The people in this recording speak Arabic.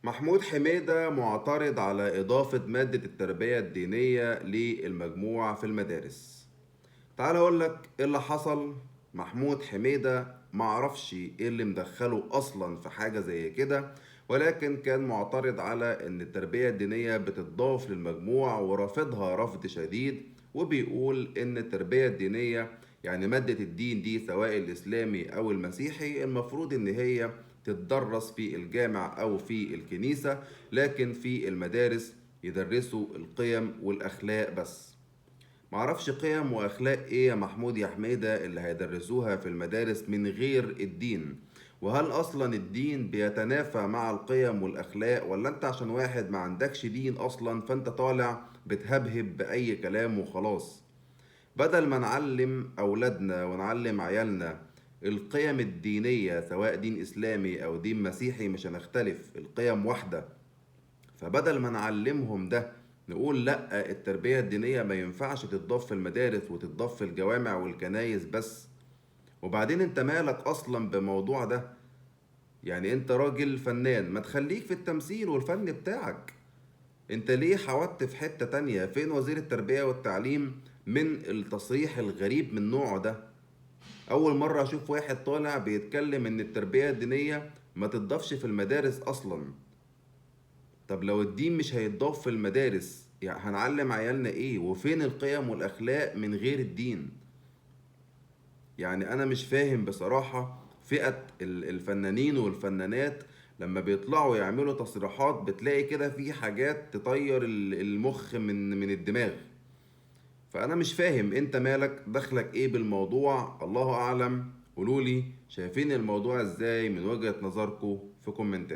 محمود حميدة معترض على إضافة مادة التربية الدينية للمجموع في المدارس. تعال أقولك إيه اللي حصل. محمود حميدة معرفش إيه اللي مدخله أصلا في حاجة زي كده، ولكن كان معترض على إن التربية الدينية بتضاف للمجموع ورافضها رفض شديد، وبيقول إن التربية الدينية يعني مادة الدين دي سواء الإسلامي أو المسيحي المفروض إن هي تتدرس في الجامع أو في الكنيسة، لكن في المدارس يدرسوا القيم والأخلاق بس. معرفش قيم واخلاق ايه يا محمود يا حميدة اللي هيدرسوها في المدارس من غير الدين؟ وهل اصلا الدين بيتنافى مع القيم والاخلاق، ولا انت عشان واحد ما عندكش دين اصلا فانت طالع بتهبهب باي كلام وخلاص؟ بدل ما نعلم اولادنا ونعلم عيالنا القيم الدينية سواء دين اسلامي او دين مسيحي مش هنختلف، القيم واحدة. فبدل ما نعلمهم ده نقول لا، التربية الدينية ما ينفعش تتضاف في المدارس وتتضاف في الجوامع والكنايس بس. وبعدين انت مالك اصلا بموضوع ده؟ يعني انت راجل فنان، ما تخليك في التمثيل والفن بتاعك. انت ليه حودت في حتة تانية؟ فين وزير التربية والتعليم من التصريح الغريب من نوعه ده؟ اول مرة اشوف واحد طالع بيتكلم ان التربية الدينية ما تتضافش في المدارس اصلا. طب لو الدين مش هيتضاف في المدارس يعني هنعلم عيالنا ايه؟ وفين القيم والاخلاق من غير الدين؟ يعني انا مش فاهم بصراحة. فئة الفنانين والفنانات لما بيطلعوا يعملوا تصريحات بتلاقي كده في حاجات تطير المخ من الدماغ. فانا مش فاهم انت مالك دخلك ايه بالموضوع، الله اعلم. قولولي شايفين الموضوع ازاي من وجهة نظركم في كومنتات.